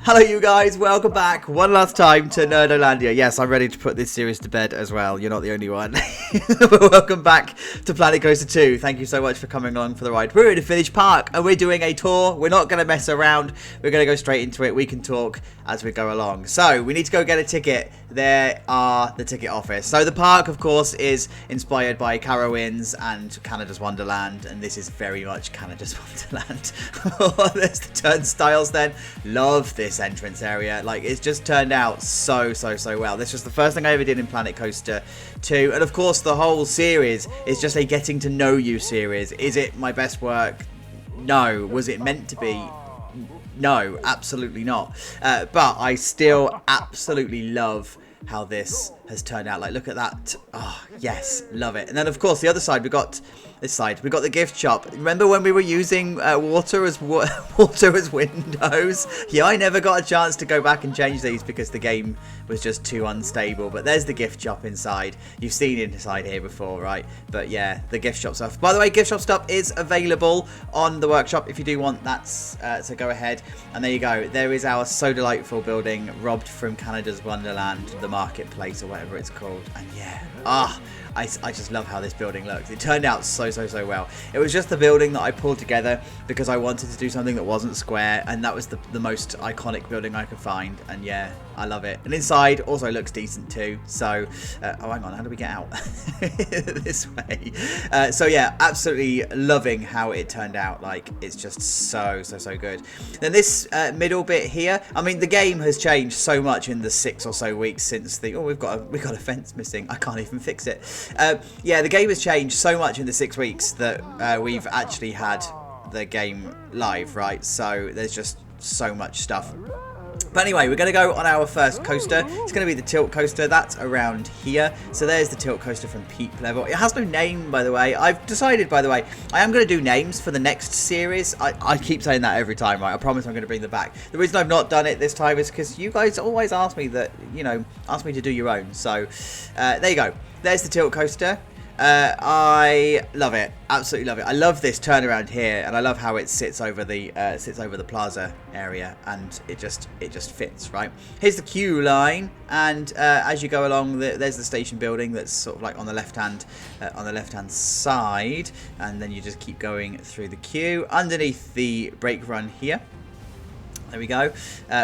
Hello you guys, welcome back one last time to Nerdolandia. Yes, I'm ready to put this series to bed as well. You're not the only one. Welcome back to Planet Coaster 2. Thank you so much for coming along for the ride. We're in a Village Park and we're doing a tour. We're not going to mess around. We're going to go straight into it. We can talk as we go along. So, we need to go get a ticket. There are the ticket office. So, the park, of course, is inspired by Carowinds and Canada's Wonderland. And this is very much Canada's Wonderland. There's the turnstiles then. Love this entrance area. Like, it's just turned out so well. This was the first thing I ever did in Planet Coaster 2, and of course the whole series is just a getting to know you series. Is it my best work? No. Was it meant to be? No, absolutely not. But I still absolutely love how this has turned out. Like, look at that. Oh yes, love it. And then of course the other side, we got this side, we got the gift shop. Remember when we were using water as windows? Yeah, I never got a chance to go back and change these because the game was just too unstable. But there's the gift shop inside. You've seen inside here before, right? But yeah, the gift shop stuff. By the way, gift shop stuff is available on the workshop if you do want that. So go ahead. And there you go. There is our so delightful building, robbed from Canada's Wonderland, the marketplace or whatever it's called. And yeah, I just love how this building looks. It turned out so well. It was just the building that I pulled together because I wanted to do something that wasn't square, and that was the most iconic building I could find. And yeah, I love it. And inside also looks decent too. So, oh hang on, how do we get out? This way. So yeah, absolutely loving how it turned out. Like, it's just so good. Then this middle bit here, I mean, the game has changed so much in the 6 or so weeks since the, we've got a fence missing. I can't even fix it. Yeah, the game has changed so much in the 6 weeks that we've actually had the game live, right? So there's just so much stuff. But anyway, we're going to go on our first coaster. It's going to be the tilt coaster. That's around here. So there's the tilt coaster from peak level. It has no name, by the way. I've decided, by the way, I am going to do names for the next series. I keep saying that every time, right? I promise I'm going to bring them back. The reason I've not done it this time is because you guys always ask me that, you know, ask me to do your own. So there you go. There's the tilt coaster. I love it, absolutely love it. I love this turnaround here, and I love how it sits over the Plaza area, and it just fits right. Here's the queue line, and as you go along, there's the station building that's sort of like on the left hand side, and then you just keep going through the queue underneath the brake run here. There we go.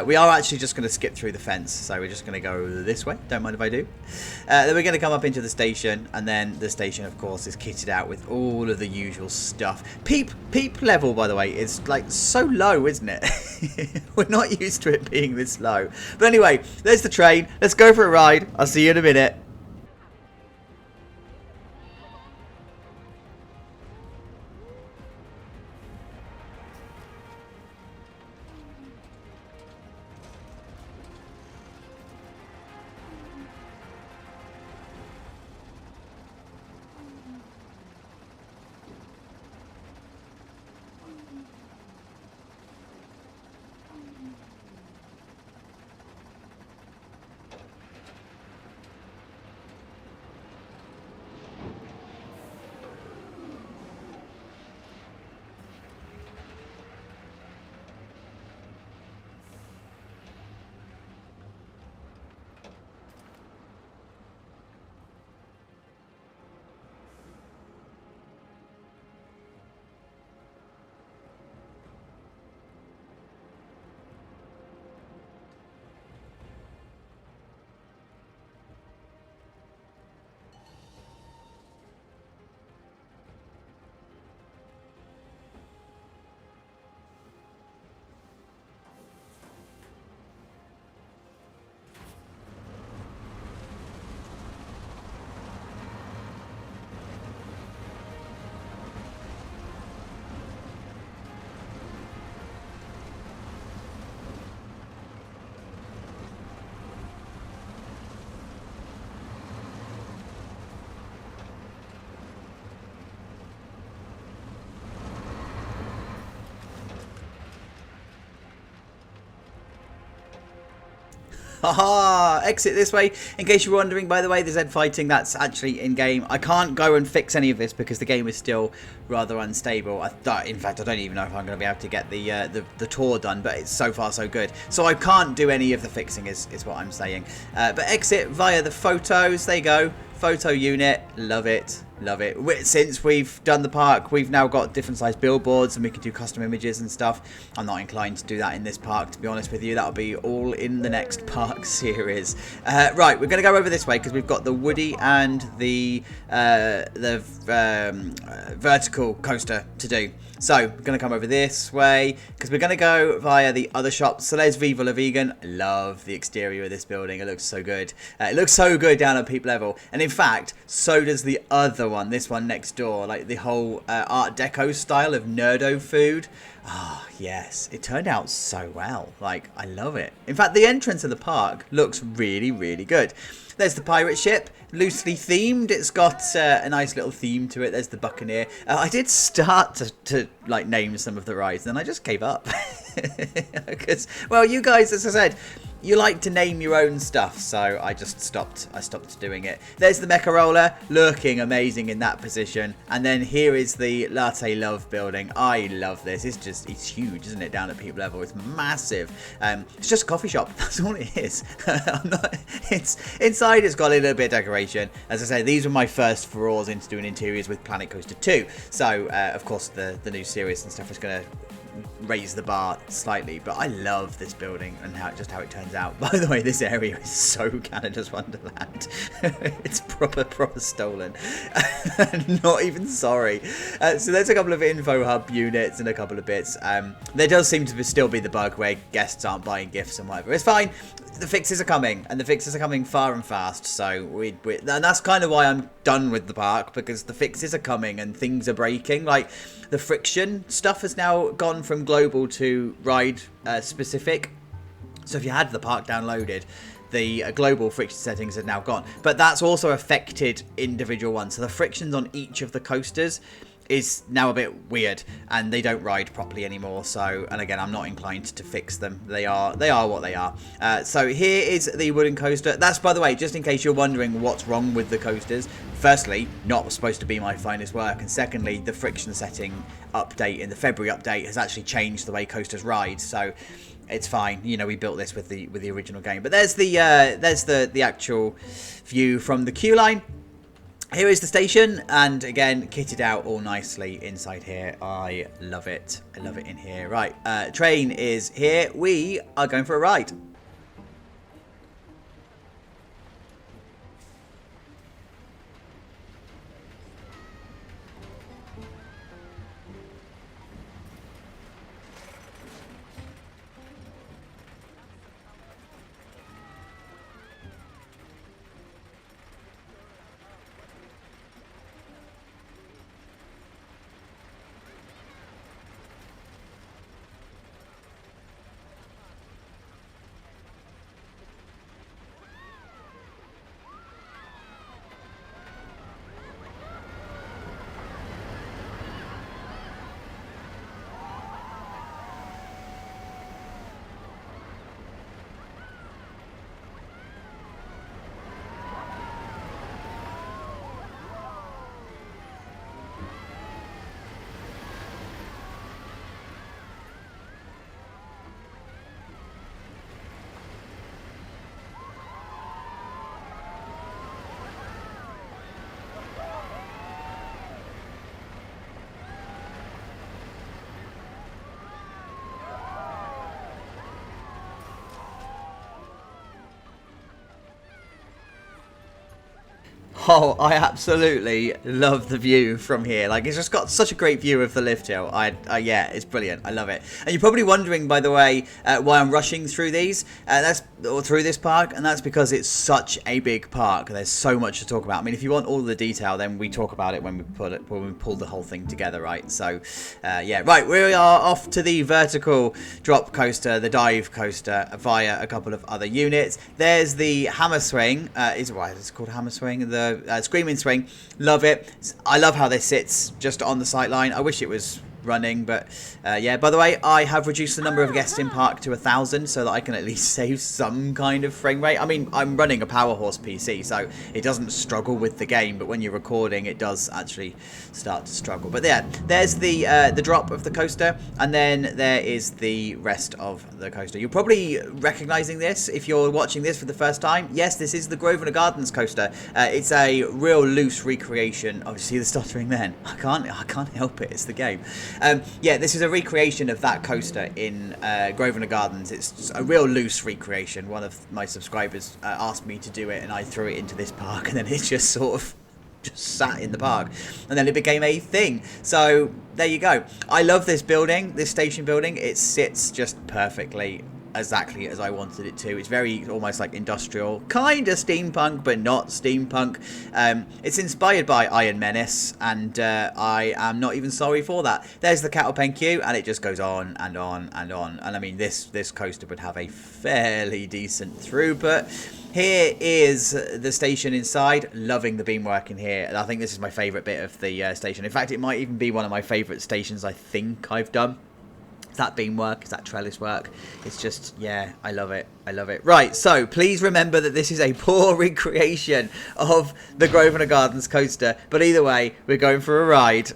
We are actually just going to skip through the fence, so we're just going to go this way. Don't mind if I do. Then we're going to come up into the station, and then the station, of course, is kitted out with all of the usual stuff. Peep level, by the way, is like so low, isn't it? We're not used to it being this low. But anyway, there's the train. Let's go for a ride. I'll see you in a minute. Haha, exit this way. In case you're wondering, by the way, the Z fighting, that's actually in-game. I can't go and fix any of this because the game is still rather unstable. In fact, I don't even know if I'm going to be able to get the tour done, but it's so far so good. So I can't do any of the fixing is what I'm saying. But exit via the photos. There you go. Photo unit. Love it. Love it. Since we've done the park, we've now got different size billboards and we can do custom images and stuff. I'm not inclined to do that in this park, to be honest with you. That'll be all in the next park series. Right, we're going to go over this way because we've got the Woody and the vertical coaster to do. So we're going to come over this way because we're going to go via the other shops. So there's Viva La Vegan. I love the exterior of this building. It looks so good. It looks so good down at peep level. And in fact, so does the other one. This one next door. Like the whole Art Deco style of Nerdo food. Ah, oh, yes. It turned out so well. Like, I love it. In fact, the entrance of the park looks really, really good. There's the pirate ship, loosely themed. It's got a nice little theme to it. There's the Buccaneer. I did start to like name some of the rides, and I just gave up. Because, well, you guys, as I said, you like to name your own stuff, so I just stopped. I stopped doing it. There's the Mecha Roller, looking amazing in that position. And then here is the Latte Love building. I love this. It's huge, isn't it, down at peep level? It's massive. It's just a coffee shop. That's all it is. It's inside. It's got a little bit of decoration. As I say, these were my first forays into doing interiors with Planet Coaster 2. So, of course, the new series and stuff is going to raise the bar slightly, but I love this building and how it turns out. By the way, this area is so Canada's Wonderland. It's proper stolen. Not even sorry. So there's a couple of info hub units and a couple of bits. There does seem to still be the bug where guests aren't buying gifts and whatever. It's fine. The fixes are coming, and the fixes are coming far and fast. So and that's kind of why I'm done with the park, because the fixes are coming and things are breaking. Like the friction stuff has now gone from global to ride specific. So if you had the park downloaded, the global friction settings are now gone. But that's also affected individual ones. So the frictions on each of the coasters is now a bit weird, and they don't ride properly anymore. So, and again, I'm not inclined to fix them. They are what they are. So here is the wooden coaster. That's, by the way, just in case you're wondering what's wrong with the coasters. Firstly, not supposed to be my finest work, and secondly, the friction setting update in the February update has actually changed the way coasters ride. So it's fine. You know, we built this with the original game. But there's the actual view from the queue line. Here is the station, and again, kitted out all nicely inside here. I love it. I love it in here. Right, train is here. We are going for a ride. Oh, I absolutely love the view from here. Like, it's just got such a great view of the lift hill. Yeah, it's brilliant. I love it. And you're probably wondering, by the way, why I'm rushing through these, through this park, and that's because it's such a big park. There's so much to talk about. I mean, if you want all the detail, then we talk about it when we pull the whole thing together, right? So, yeah, right. We are off to the vertical drop coaster, the dive coaster, via a couple of other units. There's the hammer swing. It's called hammer swing. The screaming swing. Love it. I love how this sits just on the sight line. I wish it was running. But yeah, by the way, I have reduced the number of guests in park to 1,000 so that I can at least save some kind of frame rate. I mean, I'm running a Power Horse PC, so it doesn't struggle with the game, but when you're recording, it does actually start to struggle. But yeah, there's the drop of the coaster, and then there is the rest of the coaster. You're probably recognizing this if you're watching this for the first time. Yes, this is the Grosvenor Gardens coaster. It's a real loose recreation. Oh, you see the stuttering then? I can't help it. It's the game. Yeah, this is a recreation of that coaster in Grosvenor Gardens. It's just a real loose recreation. One of my subscribers asked me to do it, and I threw it into this park, and then it just sort of just sat in the park, and then it became a thing. So there you go. I love this building, this station building. It sits just perfectly, exactly as I wanted it to. It's very almost like industrial, kind of steampunk, but not steampunk. It's inspired by Iron Menace, and I am not even sorry for that. There's the cattle pen queue, and it just goes on and on and on. And I mean, this coaster would have a fairly decent throughput. Here is the station inside. Loving the beamwork in here. And I think this is my favourite bit of the station. In fact, it might even be one of my favourite stations I think I've done. It's that beamwork, it's that trellis work. It's just, yeah, I love it. I love it. Right, so please remember that this is a poor recreation of the Grosvenor Gardens coaster. But either way, we're going for a ride.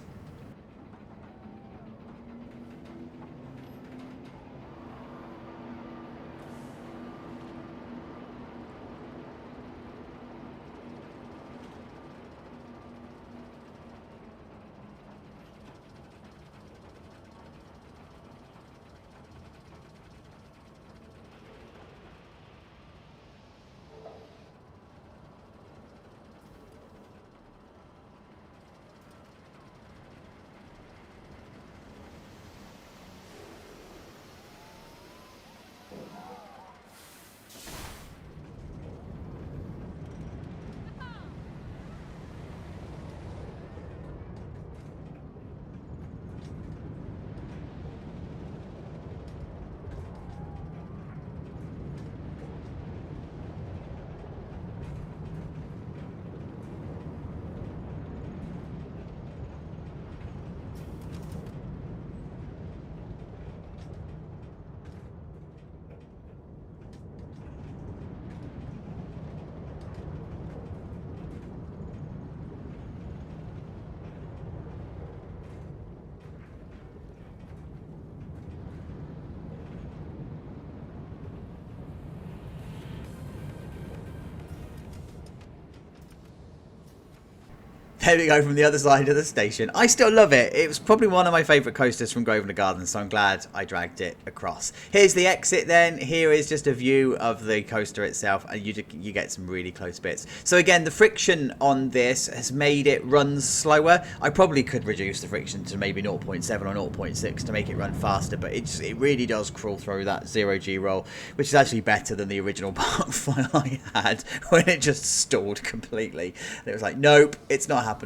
There we go, from the other side of the station. I still love it. It was probably one of my favourite coasters from Grosvenor Gardens, so I'm glad I dragged it across. Here's the exit then. Here is just a view of the coaster itself, and you get some really close bits. So again, the friction on this has made it run slower. I probably could reduce the friction to maybe 0.7 or 0.6 to make it run faster, but it really does crawl through that 0G roll, which is actually better than the original park file I had when it just stalled completely. And it was like, nope, it's not happening.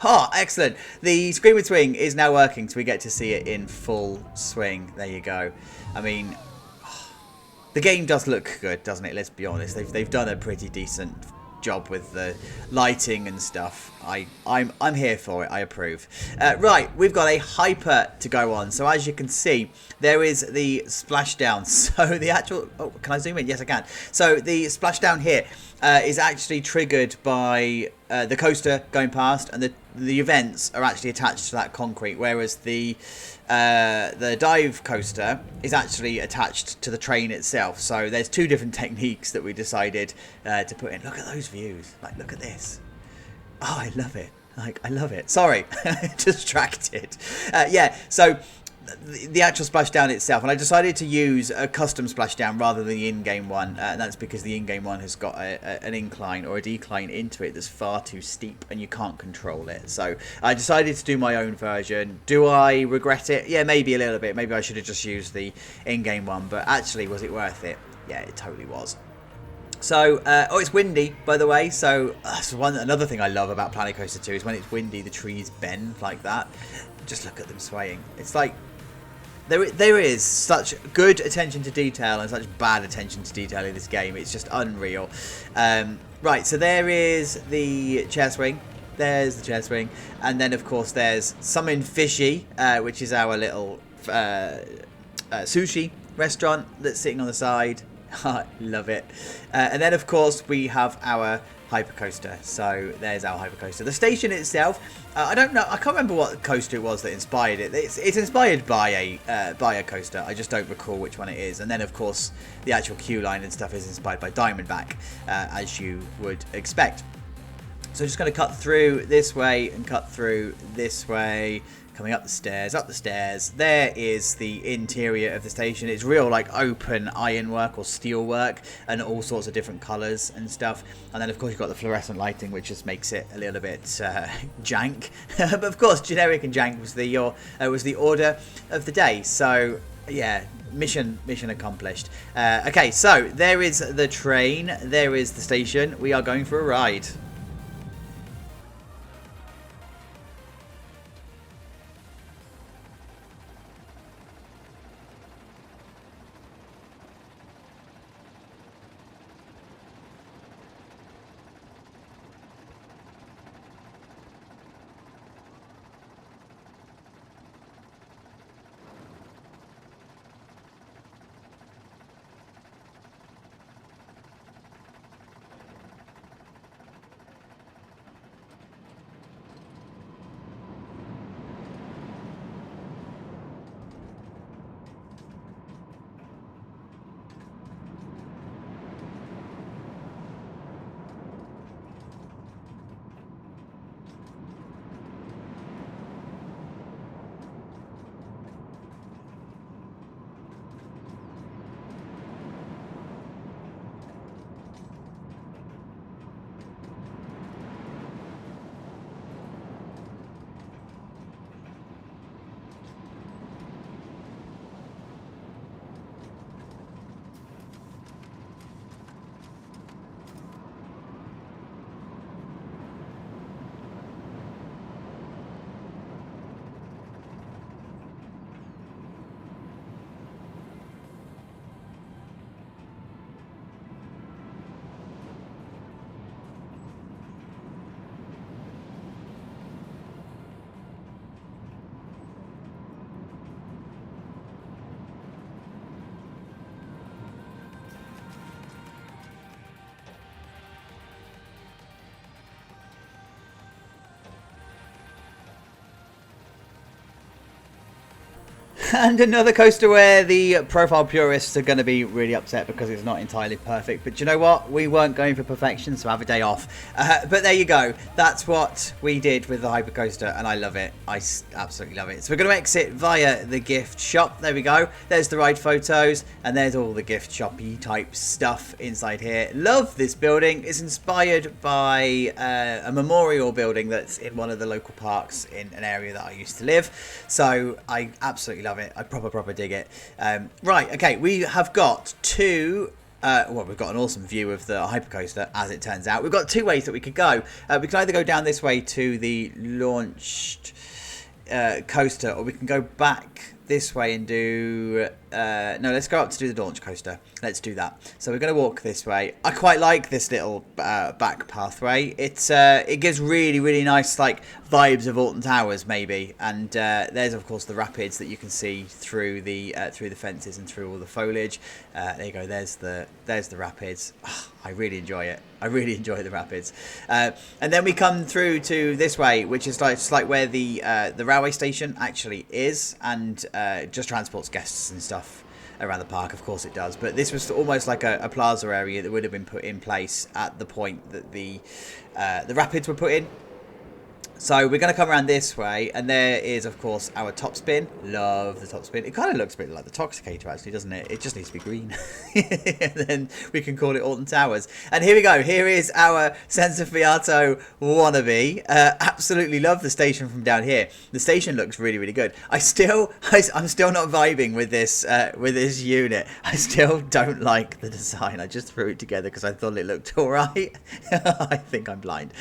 Oh, excellent. The Scream and Swing is now working, so we get to see it in full swing. There you go. I mean, the game does look good, doesn't it? Let's be honest. They've done a pretty decent job with the lighting and stuff. I'm here for it. I approve. Right, we've got a hyper to go on. So as you can see, there is the splashdown. So the actual... Oh, can I zoom in? Yes, I can. So the splashdown here is actually triggered by the coaster going past, and the events are actually attached to that concrete, whereas the dive coaster is actually attached to the train itself. So there's two different techniques that we decided to put in. Look at those views. Like, look at this. Oh, I love it. Like, I love it. Sorry, distracted. Yeah, so the actual splashdown itself, and I decided to use a custom splashdown rather than the in-game one, and that's because the in-game one has got an incline or a decline into it that's far too steep, and you can't control it. So I decided to do my own version. Do I regret it? Yeah, maybe a little bit. Maybe I should have just used the in-game one, but actually, was it worth it? Yeah, it totally was. So, oh, it's windy, by the way. So, that's another thing I love about Planet Coaster 2 is when it's windy, the trees bend like that. Just look at them swaying. It's like there is such good attention to detail and such bad attention to detail in this game. It's just unreal. Right, so there is the chair swing. There's the chair swing. And then, of course, there's Something Fishy, which is our little sushi restaurant that's sitting on the side. I love it. And then, of course, we have our hyper coaster. So there's our hyper coaster. The station itself, I don't know, I can't remember what coaster it was that inspired it. It's inspired by a coaster. I just don't recall which one it is. And then, of course, the actual queue line and stuff is inspired by Diamondback, as you would expect. So just going to cut through this way and cut through this way, coming up the stairs. There is the interior of the station. It's real like open ironwork or steelwork and all sorts of different colours and stuff. And then of course you've got the fluorescent lighting, which just makes it a little bit jank. But of course generic and jank was the order of the day. So yeah, mission accomplished. Okay, so there is the train, there is the station. We are going for a ride. And another coaster where the profile purists are going to be really upset because it's not entirely perfect. But you know what? We weren't going for perfection, so have a day off. But there you go. That's what we did with the hyper coaster, and I love it. I absolutely love it. So we're going to exit via the gift shop. There we go. There's the ride photos, and there's all the gift shoppy type stuff inside here. Love this building. It's inspired by a memorial building that's in one of the local parks in an area that I used to live. So I absolutely love it. I proper dig it. Right, okay, we have got two. Well, we've got an awesome view of the hypercoaster, as it turns out. We've got two ways that we could go. We can either go down this way to the launched coaster, or we can go back this way and do... no, let's go up to do the launch coaster. Let's do that. So we're going to walk this way. I quite like this little back pathway. It gives really nice like vibes of Alton Towers maybe. And there's of course the rapids that you can see through the fences and through all the foliage. There you go. There's the rapids. Oh, I really enjoy it. I really enjoy the rapids. And then we come through to this way, which is like where the railway station actually is, and just transports guests and stuff around the park. Of course it does, but this was almost like a plaza area that would have been put in place at the point that the rapids were put in. So we're going to come around this way, and there is, of course, our top spin. Love the top spin. It kind of looks a bit like the Toxicator, actually, doesn't it? It just needs to be green. And then we can call it Alton Towers. And here we go. Here is our Senza Fiato wannabe. Absolutely love the station from down here. The station looks really good. I'm still not vibing with this unit. I still don't like the design. I just threw it together because I thought it looked all right. I think I'm blind.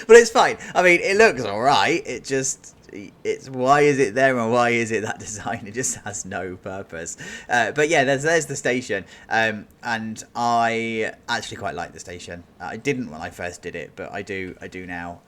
But it's fine. I mean, it looks all right. It just it's why is it there and why is it that design? It just has no purpose. But yeah, there's the station, and I actually quite like the station. I didn't when I first did it, but I do now.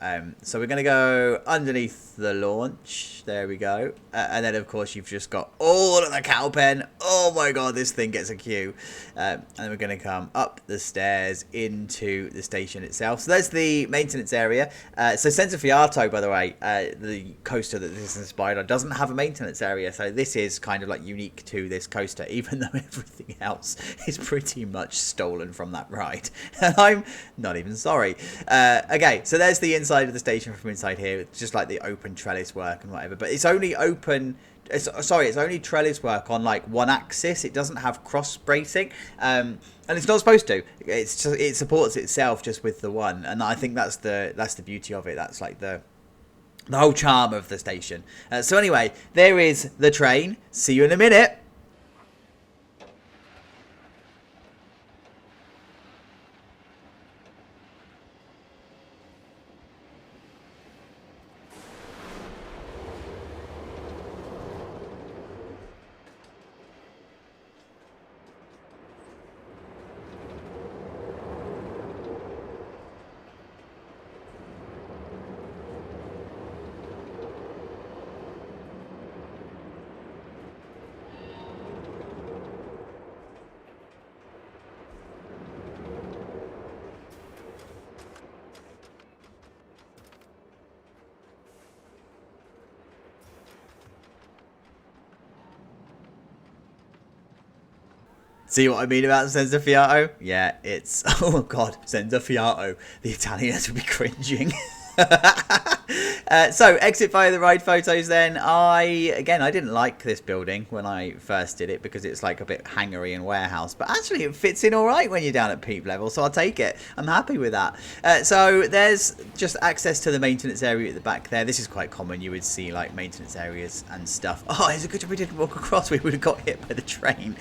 So we're gonna go underneath the launch. There we go, and then of course you've just got all of the cow pen. Oh my god, this thing gets a queue, and then we're gonna come up the stairs into the station itself. So there's the maintenance area. So Senza Fiato, by the way, the coaster that this is inspired on, doesn't have a maintenance area. So this is kind of like unique to this coaster, even though everything else is pretty much stolen from that ride. And I'm not even sorry. Okay, so there's the inside of the station from inside here. It's just like the open trellis work and whatever. But it's only open... it's only trellis work on like one axis. It doesn't have cross bracing, and it's not supposed to. It's just, it supports itself just with the one, and I think that's the beauty of it. That's like the whole charm of the station. So anyway, there is the train. See you in a minute. See what I mean about Senza Fiato? Yeah, it's... oh god, Senza Fiato. The Italians would be cringing. So exit via the ride photos then. I didn't like this building when I first did it because it's like a bit hangery and warehouse, but actually it fits in all right when you're down at peep level, so I'll take it. I'm happy with that. So there's just access to the maintenance area at the back there. This is quite common. You would see like maintenance areas and stuff. Oh, it's a good job we didn't walk across. We would have got hit by the train.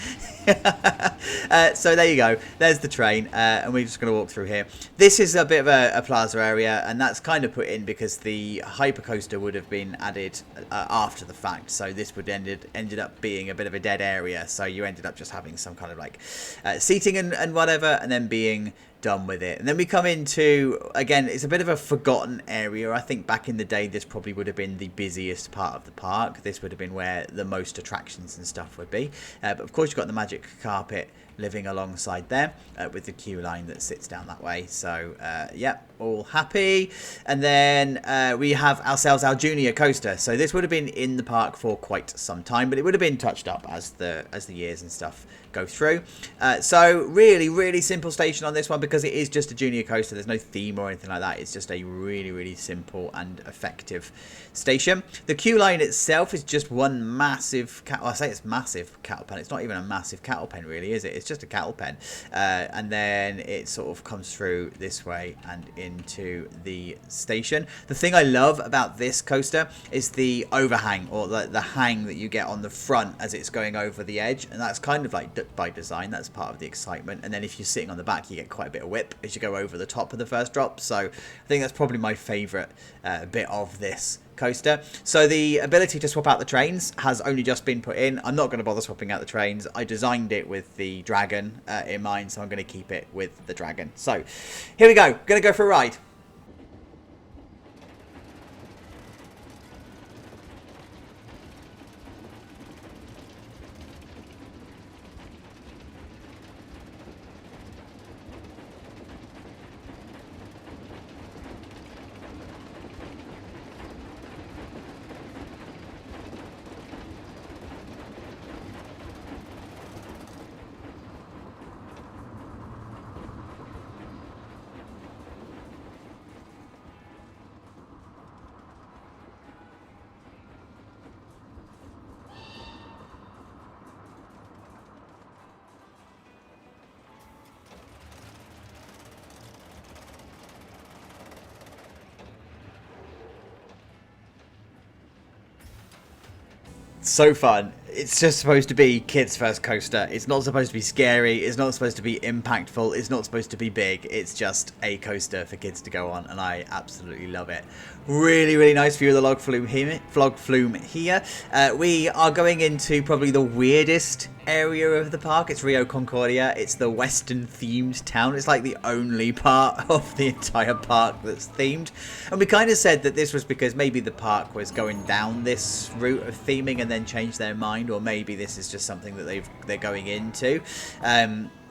So there you go. There's the train, and we're just going to walk through here. This is a bit of a plaza area, and that's kind of put in because the hyper coaster would have been added after the fact, so this would ended up being a bit of a dead area, so you ended up just having some kind of like seating and whatever, and then being done with it. And then we come into, again, it's a bit of a forgotten area. I think back in the day this probably would have been the busiest part of the park. This would have been where the most attractions and stuff would be, but of course you've got the magic carpet living alongside there with the queue line that sits down that way. So yep, all happy. And then we have ourselves our junior coaster. So this would have been in the park for quite some time, but it would have been touched up as the years and stuff go through. So really simple station on this one because it is just a junior coaster. There's no theme or anything like that. It's just a really simple and effective station. The queue line itself is just one massive I say it's massive cattle pen. It's not even a massive cattle pen really, is it? It's just a cattle pen, and then it sort of comes through this way and into the station. The thing I love about this coaster is the overhang, or the hang that you get on the front as it's going over the edge, and that's kind of like by design. That's part of the excitement. And then if you're sitting on the back, you get quite a bit of whip as you go over the top of the first drop. So I think that's probably my favorite bit of this coaster. So the ability to swap out the trains has only just been put in. I'm not going to bother swapping out the trains. I designed it with the dragon in mind, so I'm going to keep it with the dragon. So here we go. Going to go for a ride. So fun. it's just supposed to be kids' first coaster. It's not supposed to be scary. It's not supposed to be impactful. It's not supposed to be big. It's just a coaster for kids to go on, and I absolutely love it. Really, really nice view of the log flume here. We are going into probably the weirdest area of the park. It's Rio Concordia. It's the Western themed town. It's like the only part of the entire park that's themed. And we kind of said that this was because maybe the park was going down this route of theming and then changed their mind, or maybe this is just something that they're going into.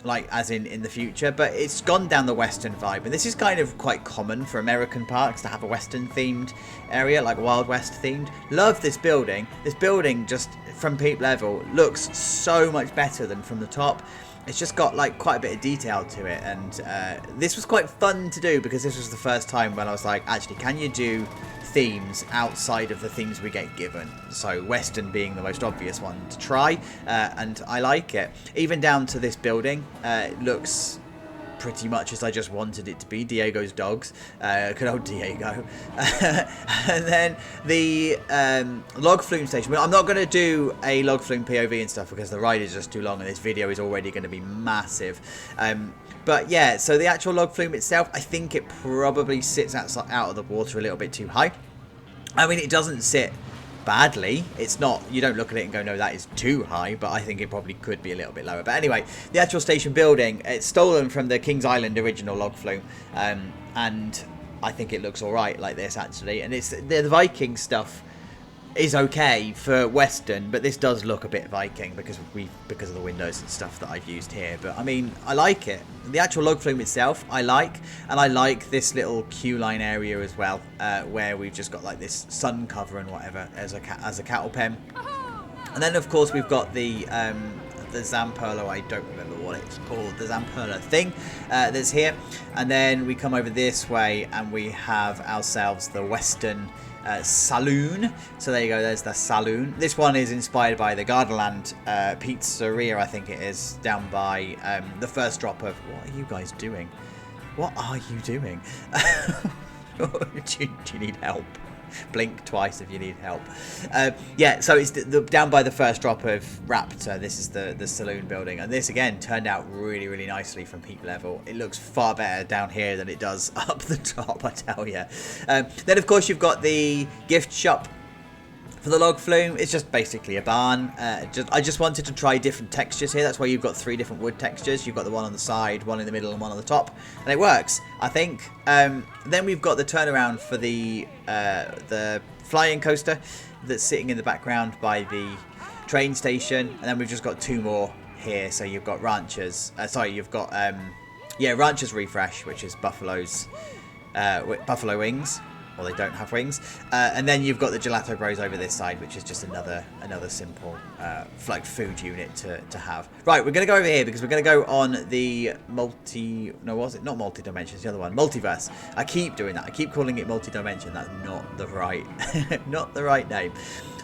Like as in the future, but it's gone down the Western vibe, and this is kind of quite common for American parks to have a Western themed area, like Wild West themed. Love this building. This building just from peep level looks so much better than from the top. It's just got like quite a bit of detail to it, and this was quite fun to do because this was the first time when I was like, actually, can you do themes outside of the themes we get given? So Western being the most obvious one to try, and I like it. Even down to this building, it looks pretty much as I just wanted it to be. Diego's dogs, good old Diego. And then the log flume station. I'm not going to do a log flume POV and stuff because the ride is just too long and this video is already going to be massive. But yeah, so the actual log flume itself, I think it probably sits out of the water a little bit too high. I mean, it doesn't sit badly. It's not, you don't look at it and go, no, that is too high, but I think it probably could be a little bit lower. But anyway, the actual station building, it's stolen from the Kings Island original log flume, and I think it looks all right like this actually. And it's the Viking stuff is okay for Western, but this does look a bit Viking because of the windows and stuff that I've used here. But I mean, I like it. The actual log flume itself, I like, and I like this little queue line area as well, where we've just got like this sun cover and whatever as a cattle pen. And then of course we've got the Zamperla, I don't remember what it's called, the Zamperla thing that's here. And then we come over this way and we have ourselves the Western saloon. So there you go, there's the saloon. This one is inspired by the Gardaland pizzeria, I think it is, down by the first drop of... What are you guys doing? What are you doing? do you need help? Blink twice if you need help. Yeah, so it's down by the first drop of Raptor. This is the saloon building, and this again turned out really, really nicely from peak level. It looks far better down here than it does up the top, I tell you. Then of course you've got the gift shop for the log flume. It's just basically a barn. I just wanted to try different textures here. That's why you've got 3 different wood textures. You've got the one on the side, one in the middle, and one on the top, and it works, I think. Then we've got the turnaround for the flying coaster that's sitting in the background by the train station, and then we've just got 2 more here. So you've got Ranchers. You've got Ranchers Refresh, which is buffalo wings. Well, they don't have wings, and then you've got the Gelato Bros over this side, which is just another simple like food unit to have. Right, we're gonna go over here because we're gonna go on the multi-dimensions, the other one, Multiverse. I keep doing that. I keep calling it multi-dimension. That's not the right not the right name.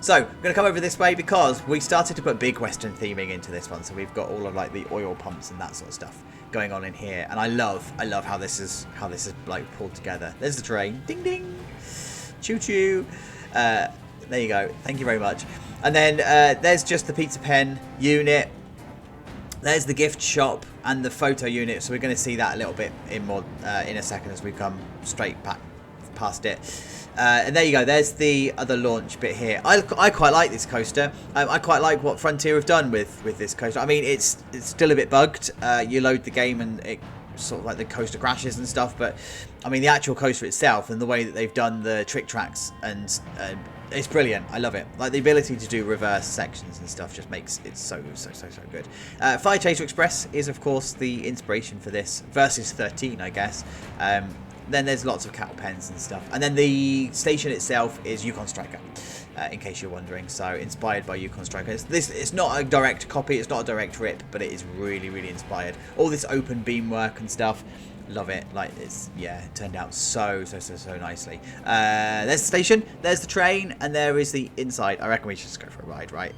So we're gonna come over this way because we started to put big Western theming into this one. So we've got all of like the oil pumps and that sort of stuff going on in here, and I love how this is like pulled together. There's the train, ding ding, choo choo. There you go, thank you very much. And then there's just the pizza pen unit. There's the gift shop and the photo unit. So we're going to see that a little bit in a second as we come straight back past it. And there you go, there's the other launch bit here. I quite like this coaster. I quite like what Frontier have done with this coaster. I mean, it's still a bit bugged. You load the game and it sort of like the coaster crashes and stuff, but I mean the actual coaster itself and the way that they've done the trick tracks, and it's brilliant. I love it. Like the ability to do reverse sections and stuff just makes it so good. Fire Chaser Express is of course the inspiration for this, versus 13 I guess. Then there's lots of cattle pens and stuff. And then the station itself is Yukon Striker, in case you're wondering. So inspired by Yukon Striker. It's not a direct copy, it's not a direct rip, but it is really, really inspired. All this open beam work and stuff. Love it. Like, it's, yeah, it turned out so nicely. There's the station, there's the train, and there is the inside. I reckon we should just go for a ride, right?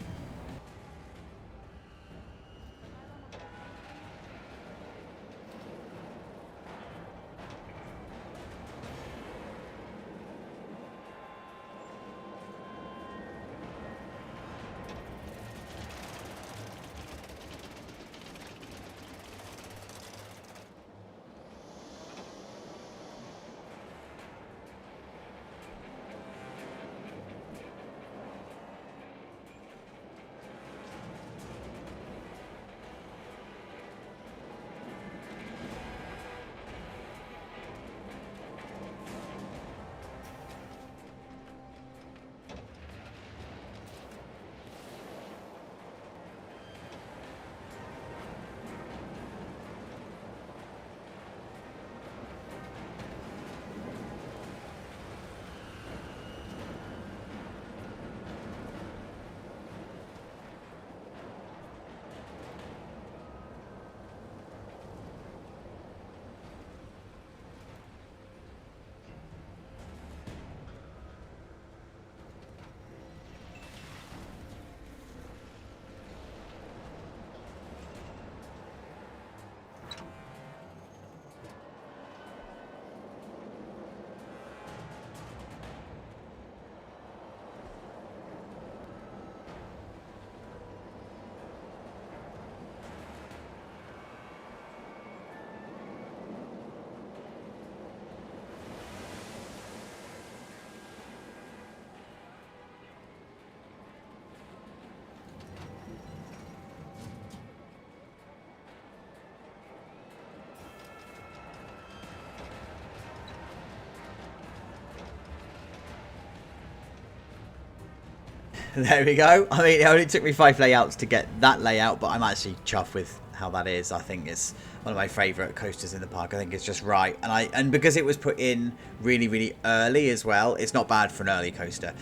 There we go. I mean, it only took me 5 layouts to get that layout, but I'm actually chuffed with how that is. I think it's one of my favourite coasters in the park. I think it's just right, and because it was put in really early as well, it's not bad for an early coaster.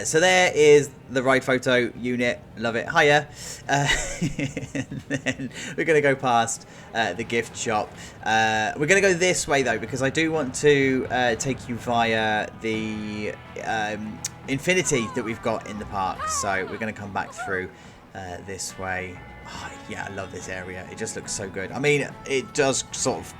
So there is the ride photo unit. Love it. Hiya. And then we're gonna go past the gift shop. We're gonna go this way though, because I do want to take you via the Infinity that we've got in the park. So we're gonna come back through this way. Oh, yeah, I love this area. It just looks so good. I mean, it does sort of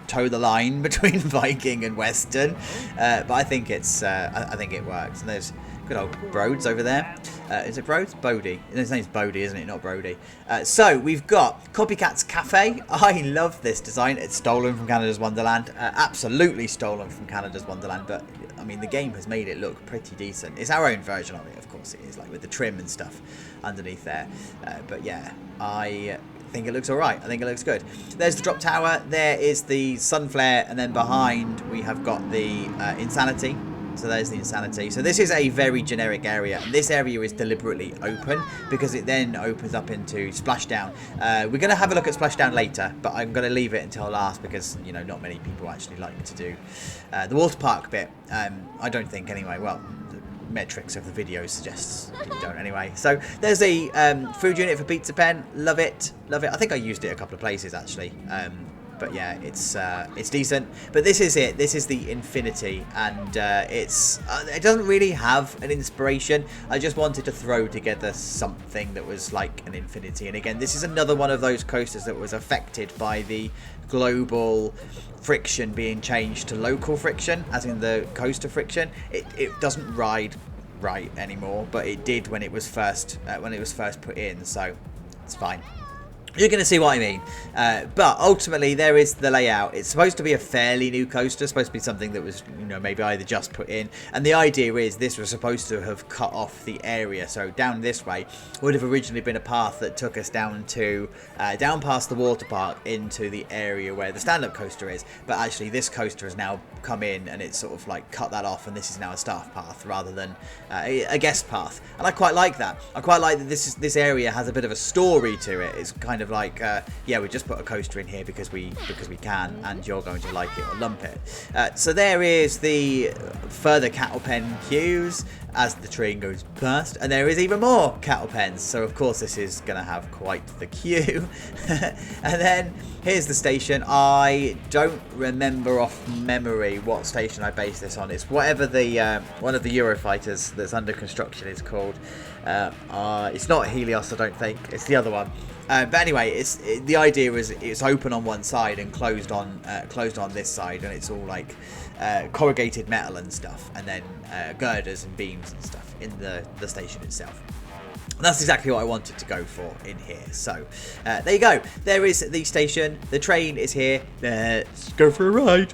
toe the line between Viking and Western, but I think it's I think it works. And there's good old Broads over there. Is it Broads? Bodie. His name's Bodie, isn't it? Not Brody. So we've got Copycat's Cafe. I love this design. It's stolen from Canada's Wonderland. Absolutely stolen from Canada's Wonderland, but I mean, the game has made it look pretty decent. It's our own version of it, of course it is, like with the trim and stuff underneath there. But yeah, I think it looks alright. I think it looks good. There's the drop tower. There is the sun flare. And then behind we have got the Insanity. So there's the Insanity. So this is a very generic area. And this area is deliberately open because it then opens up into Splashdown. We're going to have a look at Splashdown later, but I'm going to leave it until last because, you know, not many people actually like to do the water park bit. I don't think anyway. Well, the metrics of the video suggests people don't anyway. So there's a food unit for Pizza Pen. Love it. Love it. I think I used it a couple of places actually. But yeah, it's decent. But this is it. This is the Infinity, and it doesn't really have an inspiration. I just wanted to throw together something that was like an Infinity. And again, this is another one of those coasters that was affected by the global friction being changed to local friction, as in the coaster friction. It doesn't ride right anymore, but it did when it was first put in. So it's fine. You're going to see what I mean. But ultimately, there is the layout. It's supposed to be a fairly new coaster. It's supposed to be something that was, you know, maybe either just put in. And the idea is this was supposed to have cut off the area. So down this way would have originally been a path that took us down to, down past the water park into the area where the stand-up coaster is. But actually, this coaster has now come in and it's sort of like cut that off. And this is now a staff path rather than a guest path. And I quite like that. I quite like that this area has a bit of a story to it. It's kind of like, yeah, we just put a coaster in here because we can, and you're going to like it or lump it. So there is the further cattle pen queues as the train goes past, and there is even more cattle pens. So of course this is going to have quite the queue. And then here's the station. I don't remember off memory what station I based this on. It's whatever the one of the Eurofighters that's under construction is called. It's not Helios, I don't think. It's the other one. But anyway, the idea is it's open on one side and closed on this side, and it's all like corrugated metal and stuff, and then girders and beams and stuff in the station itself. And that's exactly what I wanted to go for in here. So there you go. There is the station. The train is here. Let's go for a ride.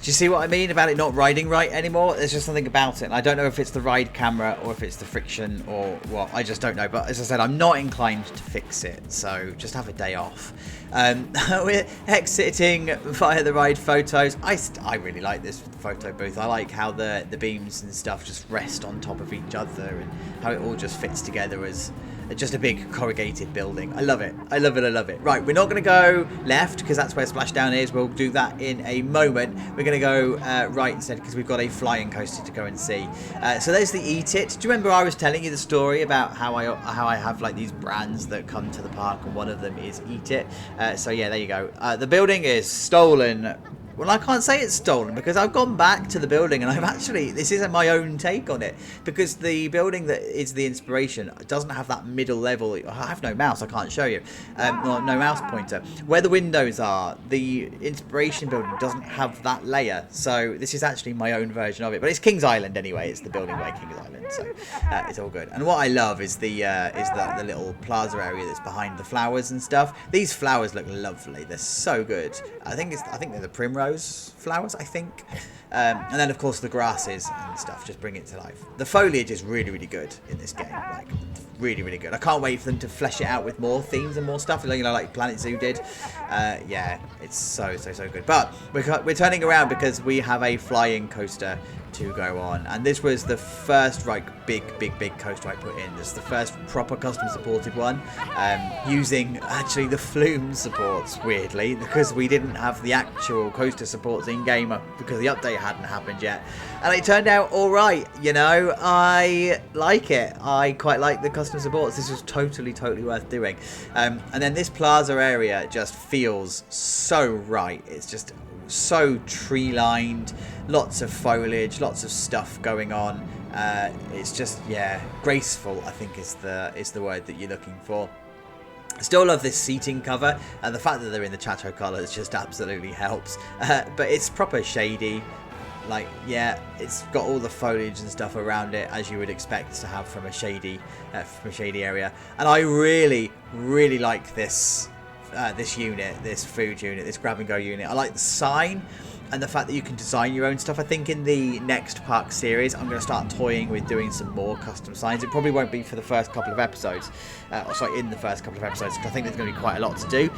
Do you see what I mean about it not riding right anymore? There's just something about it. And I don't know if it's the ride camera or if it's the friction or what. I just don't know. But as I said, I'm not inclined to fix it. So just have a day off. We're exiting via the ride photos. I really like this photo booth. I like how the beams and stuff just rest on top of each other and how it all just fits together as just a big corrugated building. I love it. I love it. I love it. Right, we're not going to go left because that's where Splashdown is. We'll do that in a moment. We're going to go right instead because we've got a flying coaster to go and see. So there's the Eat It. Do you remember I was telling you the story about how I have like these brands that come to the park and one of them is Eat It? So yeah, there you go. The building is stolen. Well, I can't say it's stolen because I've gone back to the building and I've actually, this isn't my own take on it, because the building that is the inspiration doesn't have that middle level. I have no mouse, I can't show you. No mouse pointer. Where the windows are, the inspiration building doesn't have that layer. So this is actually my own version of it. But it's King's Island anyway. It's the building by King's Island. So it's all good. And what I love is the little plaza area that's behind the flowers and stuff. These flowers look lovely. They're so good. I think they're the primrose flowers, I think. And then of course the grasses and stuff just bring it to life. The foliage is really, really good in this game. Like really, really good. I can't wait for them to flesh it out with more themes and more stuff, you know, like Planet Zoo did. Yeah, it's so good. But we're turning around because we have a flying coaster to go on, and this was the first big coaster I put in. This is the first proper custom supported one, using actually the flume supports, weirdly, because we didn't have the actual coaster supports in game because the update hadn't happened yet, and it turned out all right. You know, I like it. I quite like the custom supports. This was totally worth doing. And then this plaza area just feels so right. It's just so tree lined, lots of foliage, lots of stuff going on. It's just, yeah, graceful, I think is the word that you're looking for. I still love this seating cover, and the fact that they're in the Chateau colours just absolutely helps. But it's proper shady. Like, yeah, it's got all the foliage and stuff around it as you would expect to have from a shady area. And I really like this unit, this food unit, this grab and go unit. I like the sign and the fact that you can design your own stuff. I think in the next park series I'm going to start toying with doing some more custom signs. It probably won't be for the first couple of episodes, in the first couple of episodes, because I think there's going to be quite a lot to do,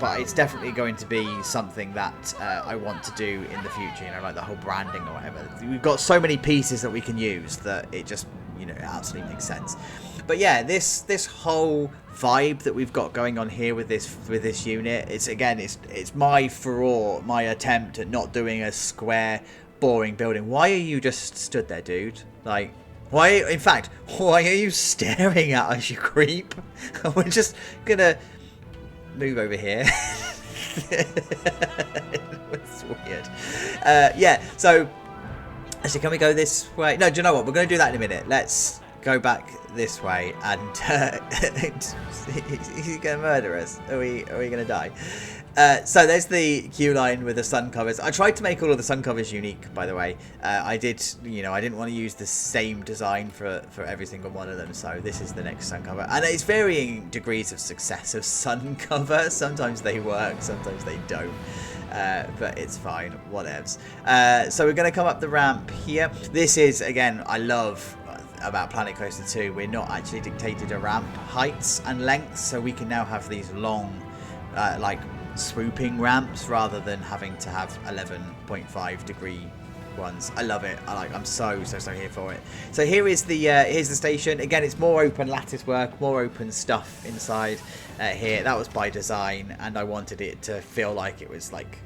but it's definitely going to be something that I want to do in the future, you know, like the whole branding or whatever. We've got so many pieces that we can use that it just, you know, it absolutely makes sense. But yeah, this whole vibe that we've got going on here with this unit, it's my attempt at not doing a square, boring building. Why are you just stood there, dude? Like, why are you staring at us, you creep? We're just gonna move over here. It's weird. Yeah, so actually, can we go this way? No, do you know what? We're going to do that in a minute. Let's go back this way, and he's going to murder us. Are we going to die? So there's the queue line with the sun covers. I tried to make all of the sun covers unique, by the way. I didn't want to use the same design for every single one of them. So this is the next sun cover, and it's varying degrees of success of sun cover. Sometimes they work, sometimes they don't. But it's fine, whatevs. So we're going to come up the ramp here. This is, again, I love about Planet Coaster 2. We're not actually dictated to ramp heights and lengths, so we can now have these long, like swooping ramps rather than having to have 11.5 degree ones. I love it. I'm so here for it. So here's the station. Again, it's more open lattice work, more open stuff inside here. That was by design, and I wanted it to feel like it was like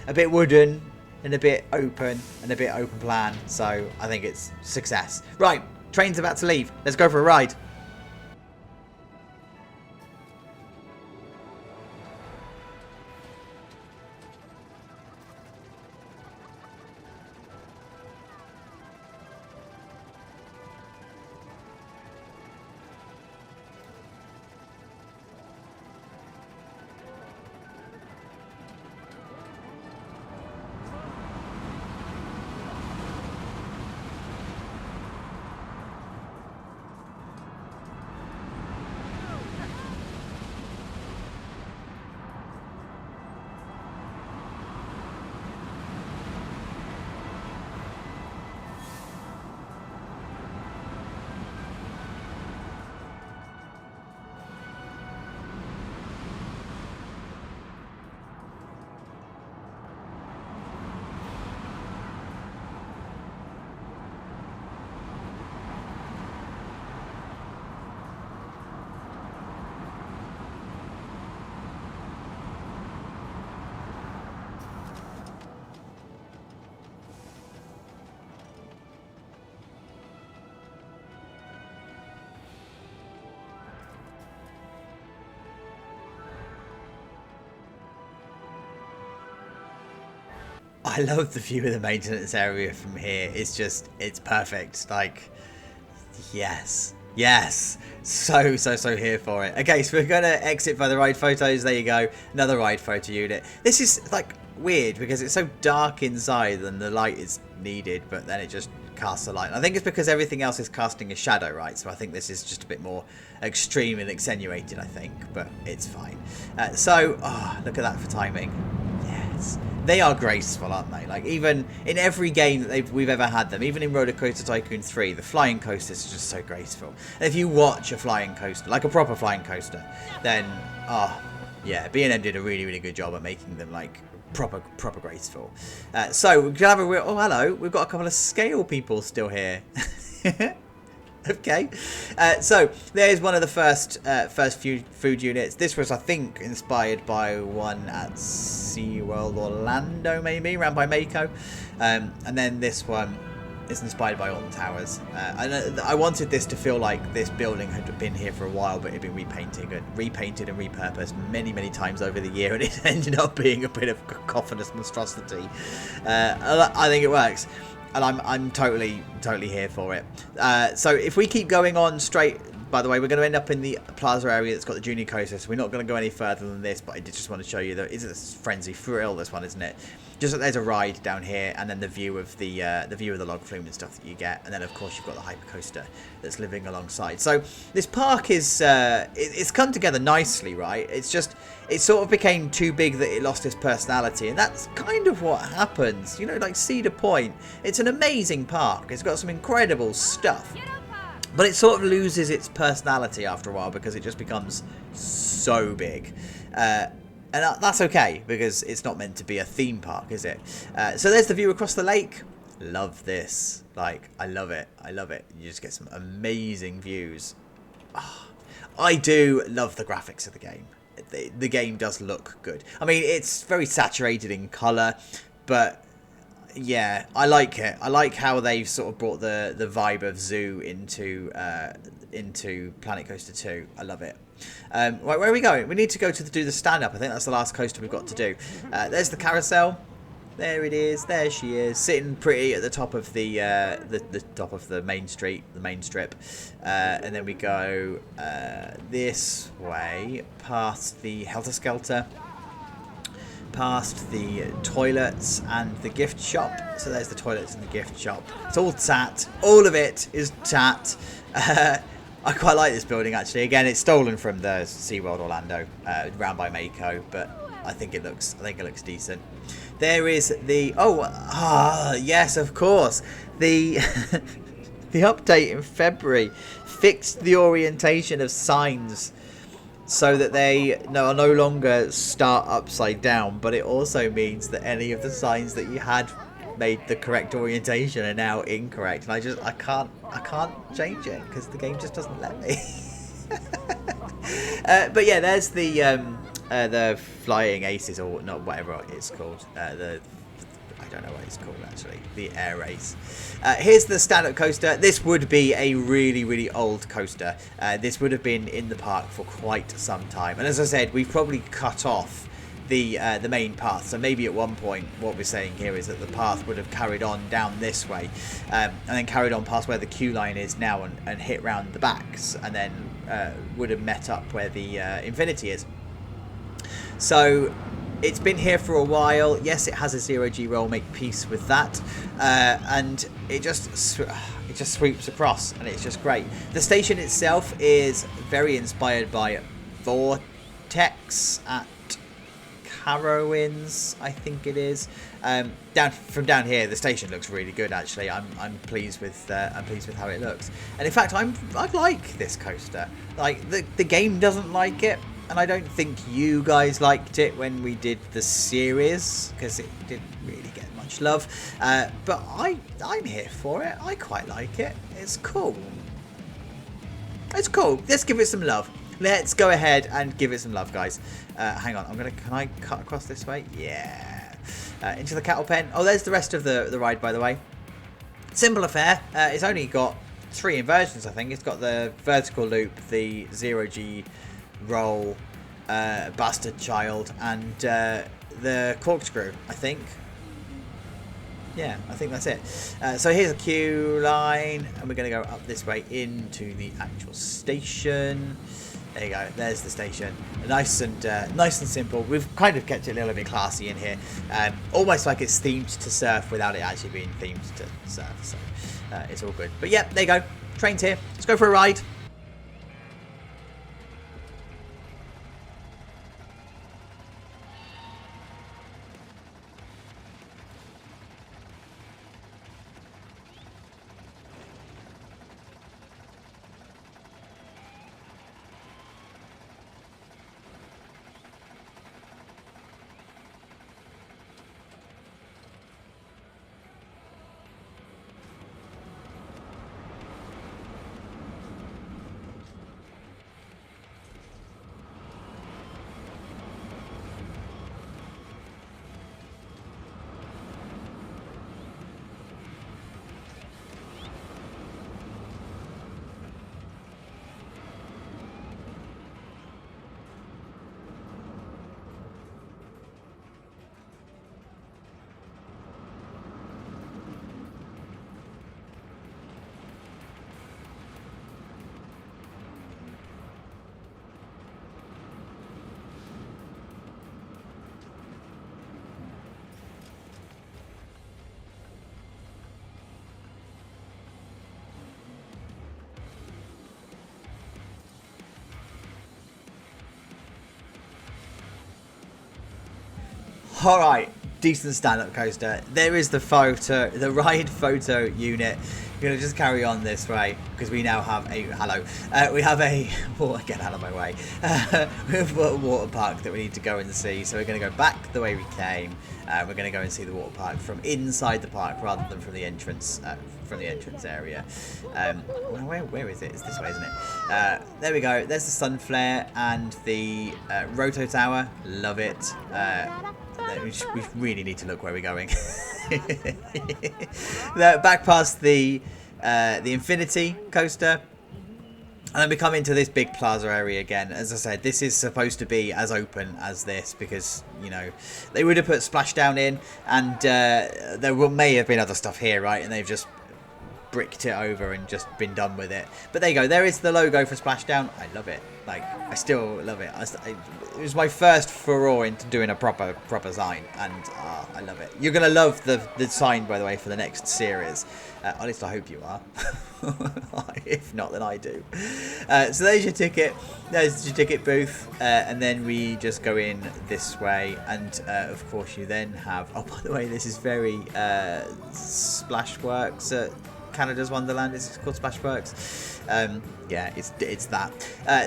a bit wooden and a bit open and a bit open plan. So I think it's success. Right, train's about to leave. Let's go for a ride. I love the view of the maintenance area from here. It's perfect. Like, yes. Yes. So here for it. Okay, so we're going to exit by the ride photos. There you go. Another ride photo unit. This is, like, weird because it's so dark inside and the light is needed, but then it just casts a light. I think it's because everything else is casting a shadow, right? So I think this is just a bit more extreme and extenuated, I think, but it's fine. Oh, look at that for timing. Yes. They are graceful, aren't they? Like, even in every game that we've ever had them, even in Roller Coaster Tycoon 3, the flying coasters are just so graceful. And if you watch a flying coaster, like a proper flying coaster, then, oh, yeah, B&M did a really, really good job at making them, like, proper graceful. So, we can have a real... Oh, hello. We've got a couple of scale people still here. Okay, so there's one of the first few food units. This was, I think, inspired by one at SeaWorld Orlando, maybe, around by Mako. And then this one is inspired by Alton Towers. I wanted this to feel like this building had been here for a while, but it had been repainted and repurposed many, many times over the year, and it ended up being a bit of a cacophonous monstrosity. I think it works. And I'm totally here for it. So if we keep going on straight, by the way, we're going to end up in the Plaza area that's got the junior coaster. So we're not going to go any further than this, but I did just want to show you that it's a frenzy thrill, this one, isn't it? Just that there's a ride down here, and then the view of the log flume and stuff that you get, and then of course you've got the hyper coaster that's living alongside. So this park is it's come together nicely, right? It's just it sort of became too big that it lost its personality, and that's kind of what happens. You know, like Cedar Point, it's an amazing park. It's got some incredible stuff, but it sort of loses its personality after a while because it just becomes so big. And that's okay, because it's not meant to be a theme park, is it? So there's the view across the lake. Love this. Like, I love it. I love it. You just get some amazing views. Oh, I do love the graphics of the game. The game does look good. I mean, it's very saturated in colour, but yeah, I like it. I like how they've sort of brought the vibe of Zoo into Planet Coaster 2. I love it. Right, where are we going? We need to go to do the stand-up. I think that's the last coaster we've got to do. There's the carousel. There it is. There she is, sitting pretty at the top of the top of the main street, the main strip. And then we go this way, past the Helter Skelter, past the toilets and the gift shop. So there's the toilets and the gift shop. It's all tat. All of it is tat. I quite like this building, actually. Again, it's stolen from the SeaWorld Orlando, round by Mako, but I think it looks decent. There is the yes, of course, the the update in February fixed the orientation of signs so that they are no longer start upside down, but it also means that any of the signs that you had made the correct orientation are now incorrect, and I can't change it because the game just doesn't let me. But yeah, there's the flying aces, or not, whatever it's called. I don't know what it's called, actually. The air race. Here's the stand-up coaster. This would be a really, really old coaster. This would have been in the park for quite some time, and as I said, we've probably cut off the main path. So maybe at one point what we're saying here is that the path would have carried on down this way, and then carried on past where the queue line is now, and hit round the backs, and then would have met up where the Infinity is. So it's been here for a while. Yes, it has a 0G roll, make peace with that, and it just sweeps across, and it's just great. The station itself is very inspired by Vortex at Carowinds, I think it is. From down here, the station looks really good. Actually, I'm pleased with how it looks. And in fact, I like this coaster. Like the game doesn't like it, and I don't think you guys liked it when we did the series because it didn't really get much love. But I'm here for it. I quite like it. It's cool. It's cool. Let's give it some love. Let's go ahead and give it some love, guys. Hang on, can I cut across this way? Yeah. Into the cattle pen. Oh, there's the rest of the ride, by the way. Simple affair. It's only got 3 inversions, I think. It's got the vertical loop, the 0G roll, bastard child, and the corkscrew, I think. Yeah, I think that's it. So here's a queue line, and we're going to go up this way into the actual station. There you go. There's the station. Nice and simple. We've kind of kept it a little bit classy in here, almost like it's themed to surf without it actually being themed to surf. So it's all good. But yeah, there you go. Train's here. Let's go for a ride. Alright, decent stand-up coaster. There is the ride photo unit. We're going to just carry on this way because we now have a, get out of my way. We have a water park that we need to go and see. So we're going to go back the way we came. We're going to go and see the water park from inside the park rather than from the entrance area. Where is it? It's this way, isn't it? There we go. There's the sun flare and the Roto Tower. Love it. We really need to look where we're going. Back past the Infinity coaster, and then we come into this big plaza area again. As I said, this is supposed to be as open as this because, you know, they would have put splashdown in, and there may have been other stuff here, right? And they've just bricked it over and just been done with it. But there you go. There is the logo for splashdown. I love it. Like, I still love it. It was my first foray into doing a proper sign, and I love it. You're gonna love the sign, by the way, for the next series. At least I hope you are. If not, then I do. So there's your ticket. There's your ticket booth, and then we just go in this way, and of course you then have. Oh, by the way, this is very Splashworks at Canada's Wonderland. It's called Splashworks. Yeah, it's that.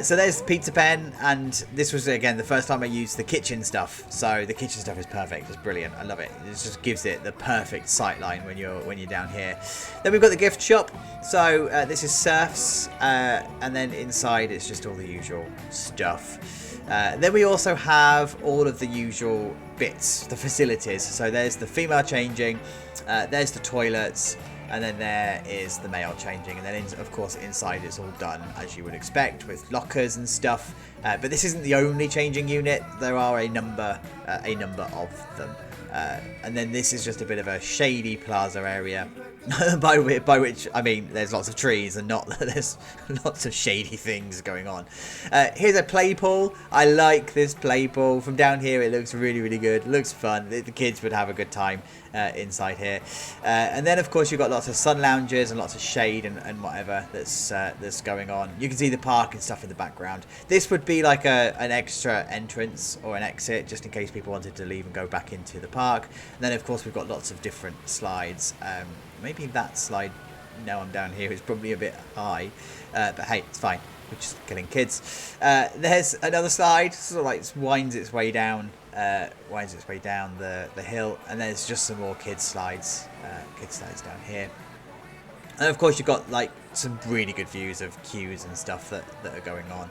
So there's the pizza pen, and this was again the first time I used the kitchen stuff. So the kitchen stuff is perfect. It's brilliant. I love it. It just gives it the perfect sight line when you're down here. Then we've got the gift shop. So this is surfs, and then inside it's just all the usual stuff. Then we also have all of the usual bits, the facilities. So there's the female changing, there's the toilets, and then there is the male changing, and then of course inside it's all done as you would expect with lockers and stuff. But this isn't the only changing unit. There are a number of them. And then this is just a bit of a shady plaza area, by which I mean there's lots of trees and not there's lots of shady things going on. Here's a play pool. I like this play pool. From down here it looks really good. It looks fun. The kids would have a good time inside here. And then of course you've got lots of sun lounges and lots of shade and whatever that's going on. You can see the park and stuff in the background. This would be like an extra entrance or an exit just in case people wanted to leave and go back into the park. And then of course we've got lots of different slides. Maybe that slide, now I'm down here, is probably a bit high, but hey, it's fine. We're just killing kids. There's another slide, sort of like winds its way down the hill, and there's just some more kids slides down here. And of course you've got like some really good views of queues and stuff that are going on.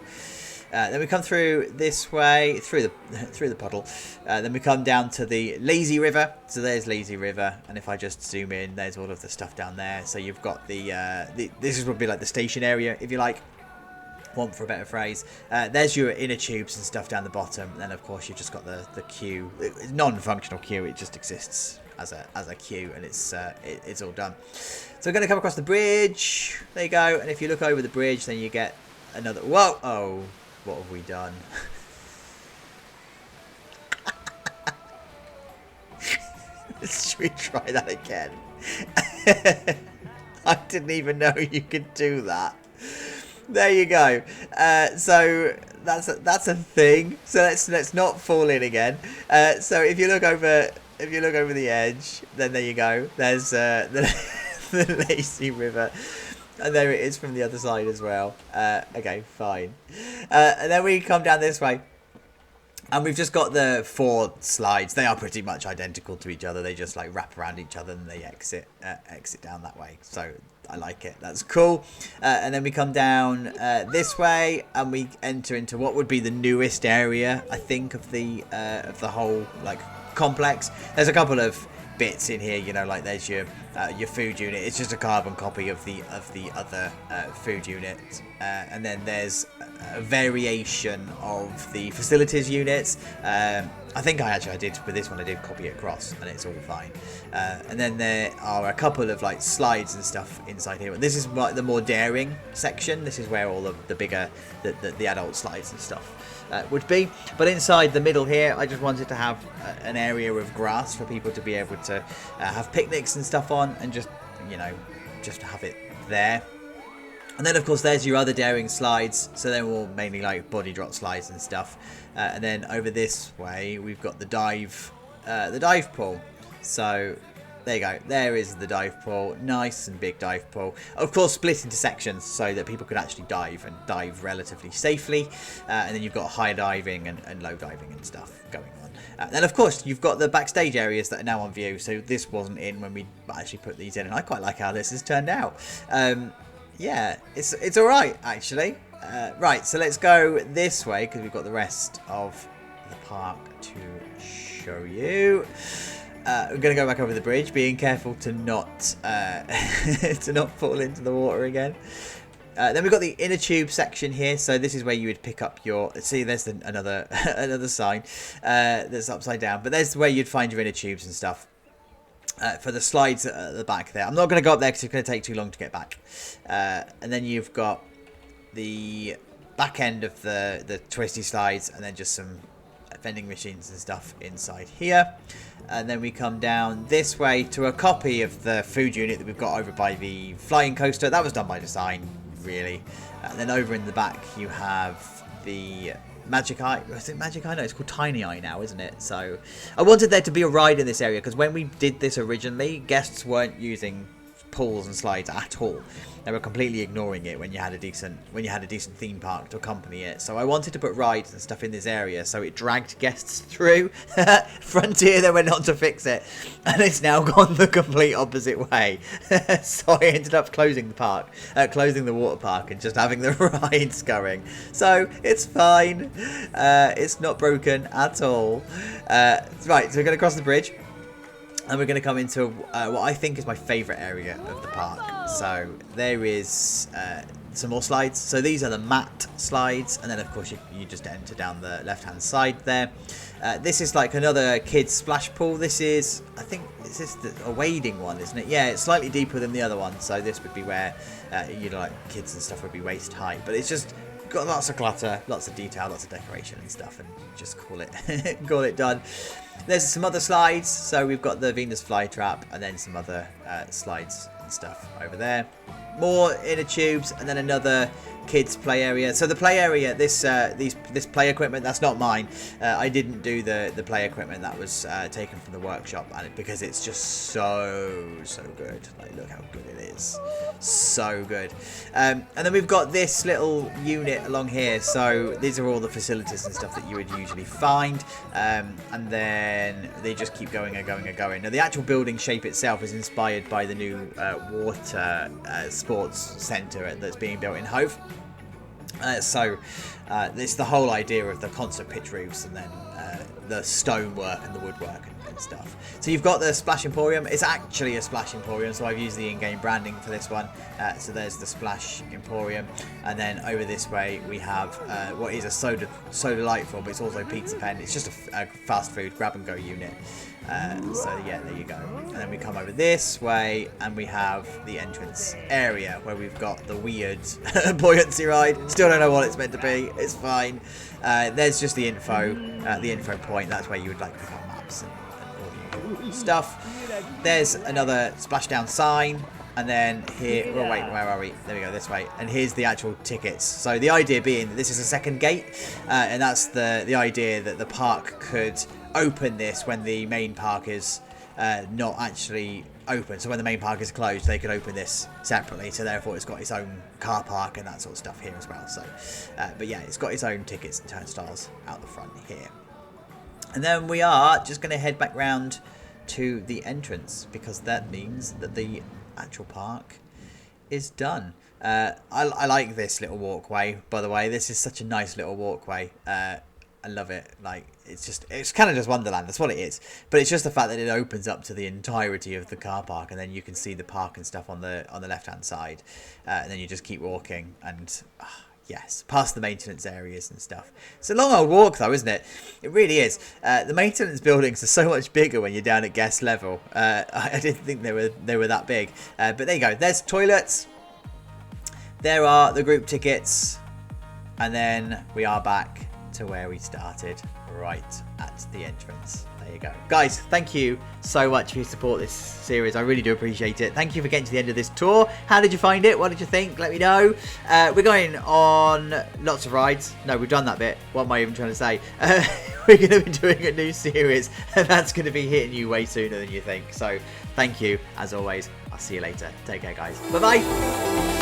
Then we come through this way, through the puddle. Then we come down to the lazy river. So there's lazy river, and if I just zoom in, there's all of the stuff down there. So you've got this is probably like the station area, if you like, want for a better phrase. There's your inner tubes and stuff down the bottom. And then of course you've just got the queue, non-functional queue. It just exists as a queue, and it's all done. So we're going to come across the bridge. There you go. And if you look over the bridge, then you get another. Whoa! Oh, what have we done? Should we try that again? I didn't even know you could do that. There you go. So that's a thing. So let's not fall in again. So if you look over the edge, then there you go. There's the lazy river, and there it is from the other side as well. Okay, fine. And then we come down this way. And we've just got the 4 slides. They are pretty much identical to each other. They just like wrap around each other and they exit down that way. So I like it. That's cool. And then we come down this way and we enter into what would be the newest area, I think, of the whole like complex. There's a couple of bits in here, you know, like there's your food unit. It's just a carbon copy of the other food unit, and then there's a variation of the facilities units. I think I did with this one. I did copy it across, and it's all fine. And then there are a couple of like slides and stuff inside here. This is the more daring section. This is where all of the bigger the adult slides and stuff would be. But inside the middle here, I just wanted to have an area of grass for people to be able to have picnics and stuff on, and just, you know, just have it there. And then of course there's your other daring slides, so they're all mainly like body drop slides and stuff. And then over this way we've got the dive pool. So there you go, there is the dive pool, nice and big dive pool. Of course split into sections so that people could actually dive relatively safely. And then you've got high diving and low diving and stuff going on. Then of course you've got the backstage areas that are now on view, so this wasn't in when we actually put these in, and I quite like how this has turned out. Yeah, it's alright actually. Right, so let's go this way because we've got the rest of the park to show you. We're going to go back over the bridge, being careful to not to not fall into the water again. Then we've got the inner tube section here, so this is where you would pick up your. See, there's another another sign that's upside down, but there's where you'd find your inner tubes and stuff. For the slides at the back there. I'm not going to go up there because it's going to take too long to get back. And then you've got the back end of the twisty slides, and then just some vending machines and stuff inside here. And then we come down this way to a copy of the food unit that we've got over by the flying coaster. That was done by design, really. And then over in the back you have the Magic Eye. Is it Magic Eye? No, it's called Tiny Eye now, isn't it? So I wanted there to be a ride in this area because when we did this originally, guests weren't using pools and slides at all. They were completely ignoring it when you had a decent theme park to accompany it. So I wanted to put rides and stuff in this area, so it dragged guests through. Frontier, they went on to fix it, and it's now gone the complete opposite way. So I ended up closing the park, closing the water park, and just having the rides going. So it's fine. It's not broken at all. Right, so we're going to cross the bridge. And we're going to come into what I think is my favourite area of the park. So there is some more slides. So these are the mat slides. And then, of course, you just enter down the left-hand side there. This is like another kids splash pool. This is, I think, is this a wading one, isn't it? Yeah, it's slightly deeper than the other one. So this would be where, you know, like kids and stuff would be waist high. But it's just got lots of clutter, lots of detail, lots of decoration and stuff. And just call it done. There's some other slides, so we've got the Venus flytrap and then some other slides and stuff over there. More inner tubes and then another kids play area. So the play area, this play equipment, that's not mine. I didn't do the play equipment. That was taken from the workshop, and because it's just so good. Like, look how good it is, so good. And then we've got this little unit along here. So these are all the facilities and stuff that you would usually find, and then they just keep going and going and going. Now the actual building shape itself is inspired by the new water sports centre that's being built in Hove. It's the whole idea of the concert pitch roofs and then the stonework and the woodwork and stuff. So you've got the Splash Emporium. It's actually a Splash Emporium, so I've used the in-game branding for this one. So there's the Splash Emporium, and then over this way we have what is a soda delightful, but it's also Pizza Pen. It's just a fast food grab and go unit. So yeah, there you go. And then we come over this way and we have the entrance area where we've got the weird buoyancy ride. Still don't know what it's meant to be. It's fine. There's just the info point. That's where you would like pick up maps and all the stuff. There's another splashdown sign. And then here, oh wait, where are we? There we go, this way. And here's the actual tickets. So the idea being that this is a second gate, and that's the idea that the park could open this when the main park is not actually open. So when the main park is closed, they could open this separately. So therefore, it's got its own car park and that sort of stuff here as well. So, but yeah, it's got its own tickets and turnstiles out the front here. And then we are just going to head back round to the entrance because that means that the actual park is done. I like this little walkway, by the way. This is such a nice little walkway. I love it. Like, it's kind of just Wonderland. That's what it is. But it's just the fact that it opens up to the entirety of the car park, and then you can see the park and stuff on the left hand side, and then you just keep walking and yes, past the maintenance areas and stuff. It's a long old walk though, isn't it? It really is. The maintenance buildings are so much bigger when you're down at guest level. I didn't think they were that big. But there you go. There's toilets. There are the group tickets, and then we are back to where we started, right at the entrance. There you go. Guys, thank you so much for your support this series. I really do appreciate it. Thank you for getting to the end of this tour. How did you find it? What did you think? Let me know. We're going on lots of rides. No, we've done that bit. What am I even trying to say? We're going to be doing a new series, and that's going to be hitting you way sooner than you think. So thank you, as always. I'll see you later. Take care, guys. Bye-bye.